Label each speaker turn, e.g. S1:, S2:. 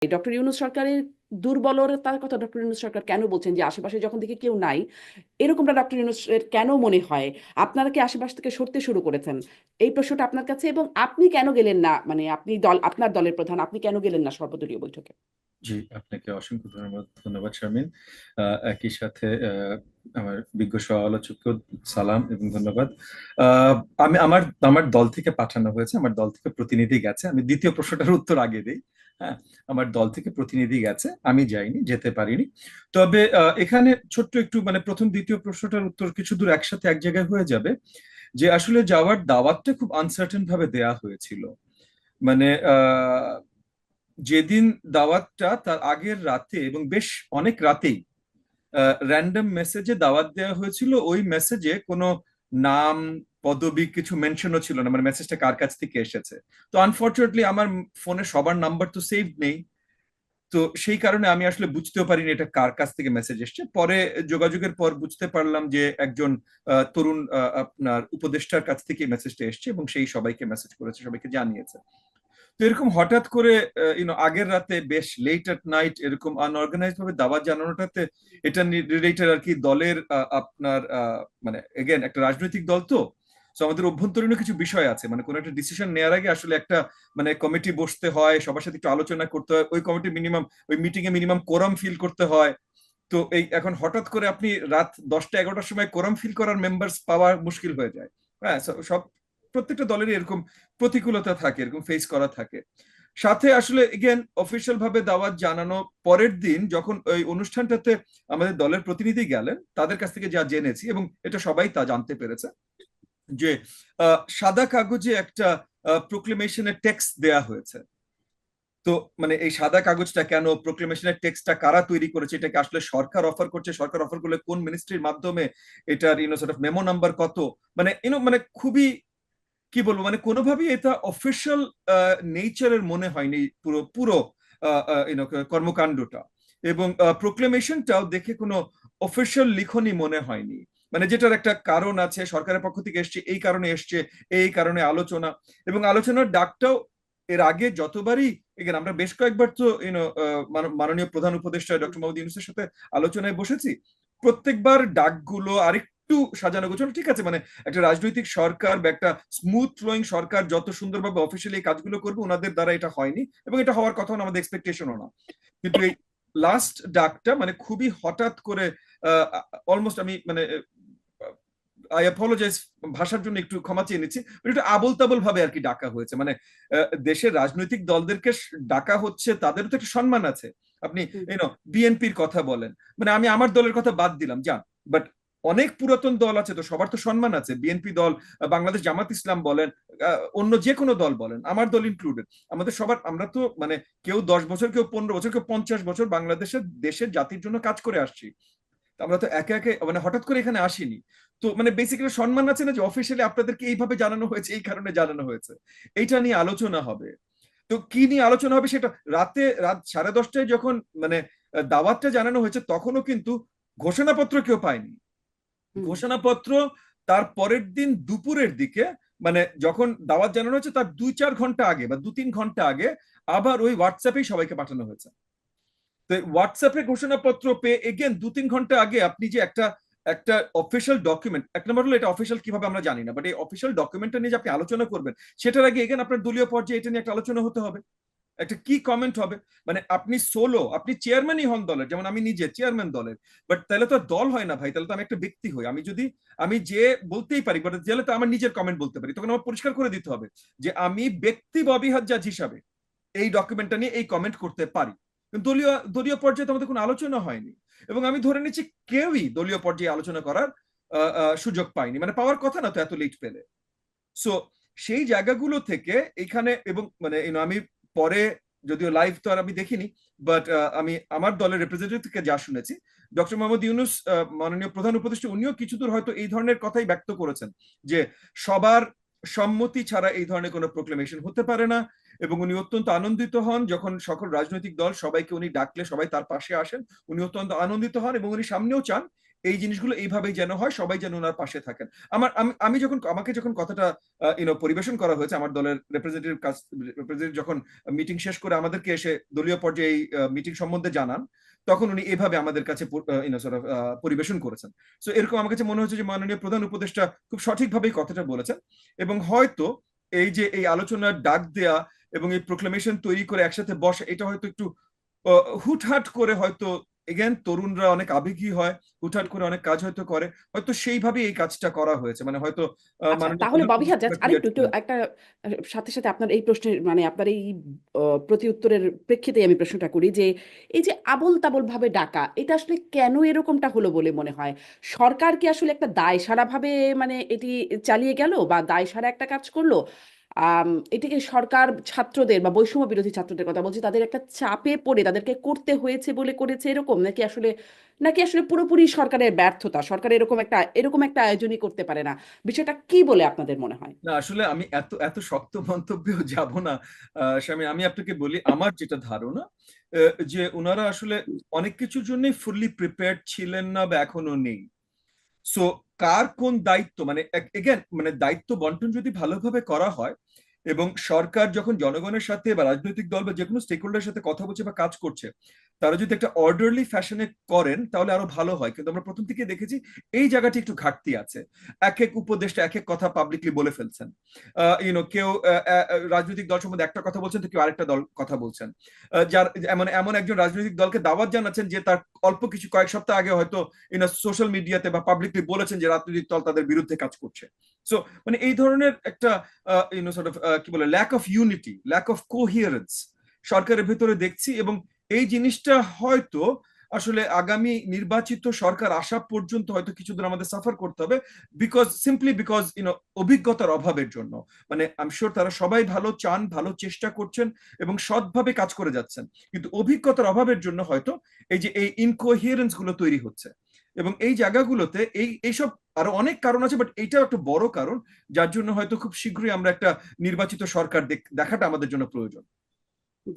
S1: Doctor Yunus সরকারের দুর্বলতার কথা ডক্টর ইউনূস সরকার কেন বলছেন যে আশেপাশে যখন দেখি কেউ নাই, এরকমটা ডক্টর ইউনূসের কেন মনে হয়? আপনারা কি আশেপাশ থেকে সরতে শুরু করেছেন? এই প্রশ্নটা আপনার কাছে, এবং আপনি কেন গেলেন না, মানে আপনি আপনার দলের প্রধান, আপনি কেন গেলেন না সর্বদলীয় বৈঠকে?
S2: জি, আপনাকে অসংখ্য ধন্যবাদ ধন্যবাদ শারমিন। একই সাথে আমার বিজ্ঞ সহ আলোচককেও সালাম এবং ধন্যবাদ। আহ, আমি আমার আমার দল থেকে পাঠানো হয়েছে, আমার দল থেকে প্রতিনিধি গেছে। আমি দ্বিতীয় প্রশ্নটার উত্তর আগে দিই। হ্যাঁ, আমার দল থেকে প্রতিনিধি গেছে, আমি যাইনি, যেতে পারিনি। তবে এখানে ছোট্ট একটু মানে প্রথম দ্বিতীয় প্রশ্নটার উত্তর কিছু দূর একসাথে এক জায়গায় হয়ে যাবে। যে আসলে যাওয়ার দাওয়াতটা খুব আনসার্টেন ভাবে দেয়া হয়েছিল। মানে যেদিন দাওয়াতটা তার আগের রাতে এবং বেশ অনেক রাতেই র্যান্ডম মেসেজে দাওয়াত দেওয়া হয়েছিল। ওই মেসেজে কোনো নাম পদবি কিছু মেনশনও ছিল না, মানে মেসেজটা কার কাছ থেকে এসেছে। তো আনফর্চুনেটলি আমার ফোনে সবার নাম্বার তো সেভ নেই। তো সেই কারণে আমি আসলে বুঝতেও পারিনি এটা কার কাছ থেকে মেসেজ এসছে। পরে যোগাযোগের পর বুঝতে পারলাম যে একজন তরুণ আপনার উপদেষ্টার কাছ থেকে মেসেজটা এসছে এবং সেই সবাইকে মেসেজ করেছে, সবাইকে জানিয়েছে। তো এরকম হঠাৎ করে আগের রাতে বেশ লেট এট নাইট এরকম আনঅর্গানাইজড ভাবে দাওয়াত জানানোটাতে এটা রিলেটেড আর কি দলের আপনার মানে এগেন একটা রাজনৈতিক দল তো। তো আমাদের অভ্যন্তরীণ কিছু বিষয় আছে, মানে কোনো একটা ডিসিশন নেওয়ার আগে আসলে একটা মানে কমিটি বসতে হয়, সবার সাথে একটু আলোচনা করতে হয়, ওই কমিটি মিনিমাম ওই মিটিং এ মিনিমাম কোরাম ফিল করতে হয়। তো এই এখন হঠাৎ করে আপনি রাত 10টা 11টার সময় কোরাম ফিল করার মেম্বার্স পাওয়া মুশকিল হয়ে যায়। হ্যাঁ, সব প্রত্যেকটা দলেরই এরকম প্রতিকূলতা থাকে, এরকম ফেস করা থাকে। সাথে আসলে এগেন অফিসিয়াল ভাবে দাওয়াত জানানো পরের দিন যখন ওই অনুষ্ঠানটাতে আমাদের দলের প্রতিনিধি গেলেন, তাদের কাছ থেকে যা জেনেছি এবং এটা সবাই তা জানতে পেরেছে যে সাদা কাগজে একটা প্রোক্লেমেশনের টেক্সট দেয়া হয়েছে। তো মানে এই সাদা কাগজটা কেন, প্রোক্লেমেশনের টেক্সটটা কারা তৈরি করেছে, এটাকে আসলে সরকার অফার করছে, সরকার অফার করলে কোন মিনিস্ট্রির মাধ্যমে, এটার সর্ট অফ মেমো নাম্বার কত, মানে মানে খুবই কি বলবো, মানে কোনোভাবেই এটা অফিসিয়াল নেচারের মনে হয়নি পুরো পুরো কর্মকাণ্ডটা। এবং প্রোক্লেমেশনটাও দেখে কোনো অফিসিয়াল লিখনই মনে হয়নি, মানে যেটার একটা কারণ আছে, সরকারের পক্ষ থেকে এসছে এই কারণে এসছে, এই কারণে আলোচনা। এবং আলোচনার ডাকটাও এর আগে যতবারই এখানে আমরা বেশ কয়েকবার তো মাননীয় প্রধান উপদেষ্টা ডক্টর মোহাম্মদ ইউনূসের সাথে আলোচনায় বসেছি। প্রত্যেকবার ডাকগুলো আরেকটু সাজানো গোছানো, ঠিক আছে, মানে একটা রাজনৈতিক সরকার বা একটা স্মুথ ফ্লোয়িং সরকার যত সুন্দরভাবে অফিসিয়ালি এই কাজগুলো করবে, ওনাদের দ্বারা এটা হয়নি এবং এটা হওয়ার কথা না, আমাদের এক্সপেকটেশনও না। কিন্তু এই লাস্ট ডাকটা মানে খুবই হঠাৎ করে, অলমোস্ট আমি মানে আই অ্যাপোলোজাইজ, ভাষার জন্য একটু ক্ষমা চেয়ে নিচ্ছি, একটু আবোল তাবোল ভাবে আর কি ডাকা হয়েছে। মানে দেশের রাজনৈতিক দলদেরকে ডাকা হচ্ছে, তাদেরও তো একটা সম্মান আছে। আপনি বিএনপির কথা বলেন, মানে আমি আমার দলের কথা বাদ দিলাম যান, বাট অনেক পুরাতন দল আছে, তো সবার তো সম্মান আছে। বিএনপি দল, বাংলাদেশ জামাত ইসলাম বলেন, অন্য যে কোনো দল বলেন, আমার দল ইনক্লুডেড, আমাদের সবার, আমরা তো মানে কেউ 10 বছর, কেউ 15 বছর, কেউ 50 বছর বাংলাদেশের দেশের জাতির জন্য কাজ করে আসছি। আমরা তো একে একে মানে হঠাৎ করে এখানে আসিনি। তো মানে বেসিক্যালি সম্মান আছে না যে অফিসিয়ালি আপনাদেরকে এইভাবে জানানো হয়েছে, এই কারণে জানানো হয়েছে, এইটা নিয়ে আলোচনা হবে। তো কি নিয়ে আলোচনা হবে সেটা রাত 10:30টায় যখন মানে দাওয়াতটা জানানো হয়েছে, তখনও কিন্তু ঘোষণাপত্র কেউ পায়নি। ঘোষণাপত্র তার পরের দিন দুপুরের দিকে, মানে যখন দাওয়াত জানানো হয়েছে তার 2-4 ঘন্টা আগে বা 2-3 ঘন্টা আগে আবার ওই হোয়াটসঅ্যাপেই সবাইকে পাঠানো হয়েছে। তো হোয়াটসঅ্যাপে ঘোষণাপত্র পেয়ে এগেন 2-3 ঘন্টা আগে আপনি যে একটা একটা অফিসিয়াল ডকুমেন্ট, এক নম্বর হলো এটা অফিসিয়াল কিভাবে আমরা জানি না, বাট এই অফিসিয়াল ডকুমেন্টটা নিয়ে যে আপনি আলোচনা করবেন, সেটার আগে এগেন আপনার দলীয় পর্যায়ে এটা নিয়ে একটা আলোচনা হতে হবে, একটা কি কমেন্ট হবে। মানে আপনি সোলো, আপনি চেয়ারম্যানই হন দলের, যেমন আমি নিজে চেয়ারম্যান দলের, বাট তাহলে তো দল হয় না ভাই, তাহলে তো আমি একটা ব্যক্তি হই। আমি যদি আমি যে বলতেই পারি, বাট তাহলে তো আমার নিজের কমেন্ট বলতে পারি, তখন আমার পরিষ্কার করে দিতে হবে যে আমি ব্যক্তি ববি হাজ্জাজ হিসাবে এই ডকুমেন্টটা নিয়ে এই কমেন্ট করতে পারি। দলীয় দলীয় পর্যায়ে তো আমাদের কোনো আলোচনা হয়নি, এবং আমি ধরে নিচ্ছি কেউই দলীয় পর্যায়ে আলোচনা করার সুযোগ পায়নি, মানে পাওয়ার কথা না তো এত লেট পেলে। সো সেই জায়গাগুলো থেকে এখানে, এবং মানে আমি পরে, যদিও লাইভ তো আর আমি দেখিনি, বাট আমি আমার দলের রিপ্রেজেন্টেটিভ থেকে যা শুনেছি, ডক্টর মোহাম্মদ ইউনূস মাননীয় প্রধান উপদেষ্টা উনিও কিছুদূর হয়তো এই ধরনের কথাই ব্যক্ত করেছেন যে সবার সম্মতি ছাড়া এই ধরনের কোনো প্রোক্লেমেশন হতে পারে না। এবং উনি অত্যন্ত আনন্দিত হন যখন সকল রাজনৈতিক দল সবাইকে উনি ডাকলে সবাই তার পাশে আসেন, উনি অত্যন্ত আনন্দিত হন এবং উনি সামনেও চান এই জিনিসগুলো এইভাবেই যেন হয়, সবাই যেন ওনার পাশে থাকেন। আমি যখন আমাকে যখন কথাটা পরিবেশন করা হয়েছে, আমার দলের রিপ্রেজেন্টেটিভ যখন মিটিং শেষ করে আমাদেরকে এসে দলীয় পর্যায়ে এই মিটিং সম্বন্ধে জানান, তখন উনি এভাবে আমাদের কাছে পরিবেশন করেছেন। সো এরকম আমার কাছে মনে হচ্ছে যে মাননীয় প্রধান উপদেষ্টা খুব সঠিকভাবেই কথাটা বলেছেন, এবং হয়তো এই যে এই আলোচনার ডাক দেয়া এবং এই প্রোক্লেমেশন তৈরি করে একসাথে বসা, এটা হয়তো একটু হুটহাট করে, হয়তো এগেন তরুণরা অনেক আবেগী হয়, হুটহাট করে অনেক কাজ হয়তো করে, হয়তো সেইভাবে এই কাজটা করা হয়েছে, মানে হয়তো
S1: আচ্ছা,
S2: মাননীয়
S1: তাহলে
S2: প্রধান
S1: ববিহা
S2: উপদেষ্টা
S1: জাস্ট
S2: ক্লিয়ার
S1: আরেকটু একটু
S2: ছিলেন।
S1: একটা সাথে সাথে আপনার এই প্রশ্নের মানে আপনার এই প্রতি উত্তরের প্রেক্ষিতে আমি প্রশ্নটা করি যে এই যে আবোল তাবোল ভাবে ডাকা, এটা আসলে কেন এরকমটা হলো বলে মনে হয়? সরকার কি আসলে একটা দায়সারা ভাবে মানে এটি চালিয়ে গেল, বা দায়সারা একটা কাজ করলো? এটিকে সরকার ছাত্রদের বা বৈষম্য বিরোধী ছাত্রদের কথা বলছি, তাদের একটা চাপে পড়ে তাদেরকে করতে হয়েছে বলে করেছে এরকম, নাকি আসলে পুরোপুরি সরকারের ব্যর্থতা, সরকার এরকম একটা আয়োজনই করতে পারে না? বিষয়টা কি বলে আপনাদের মনে হয়?
S2: না, আসলে আমি এত এত শক্ত মন্তব্যেও যাব না। স্বামী, আমি আপনাকে বলি আমার যেটা ধারণা, যে ওনারা আসলে অনেক কিছুর জন্য ফুললি প্রিপেয়ার্ড ছিলেন না বা এখনো নেই। সো কার কোন দায়িত্ব, মানে এগেন মানে দায়িত্ব বন্টন যদি ভালোভাবে করা হয়, এবং সরকার যখন জনগণের সাথে বা রাজনৈতিক দল বা যে কোনো স্টেক হোল্ডারের সাথে কথা বলছে বা কাজ করছে, তারা যদি একটা অর্ডারলি ফ্যাশনে করেন তাহলে আরো ভালো হয়। কিন্তু আমরা প্রথম থেকে দেখেছি এই জায়গাটি একটু ঘাটতি আছে। এক এক উপদেষ্টা এক এক কথা পাবলিকলি বলে ফেলছেন। কেউ রাজনৈতিক দল সম্বন্ধে একটা কথা বলছেন, তো কেউ আরেকটা দল কথা বলছেন। যার এমন এমন একজন রাজনৈতিক দলকে দাওয়াত জানাচ্ছেন যে তার অল্প কিছু কয়েক সপ্তাহ আগে হয়তো সোশ্যাল মিডিয়াতে বা পাবলিকলি বলেছেন যে রাজনৈতিক দল তাদের বিরুদ্ধে কাজ করছে। সো মানে এই ধরনের একটা কি বলে lack of unity, lack of coherence সরকারের ভেতরে দেখছি, এবং এই জিনিসটা হয়তো আসলে আগামী নির্বাচিত সরকার আসা পর্যন্ত হয়তো কিছুদিন আমাদের সাফার করতে হবে, বিকজ অভিজ্ঞতার অভাবের জন্য। মানে আই এম শিওর তারা সবাই ভালো চান, ভালো চেষ্টা করছেন এবং সৎভাবে কাজ করে যাচ্ছেন, কিন্তু অভিজ্ঞতার অভাবের জন্য হয়তো এই ইনকোহিয়ারেন্স গুলো তৈরি হচ্ছে। এবং এই জায়গাগুলোতে এইসব আরো অনেক কারণ আছে, বাট এইটাও একটা বড় কারণ যার জন্য হয়তো খুব শীঘ্রই আমরা একটা নির্বাচিত সরকার দেখাটা আমাদের জন্য প্রয়োজন।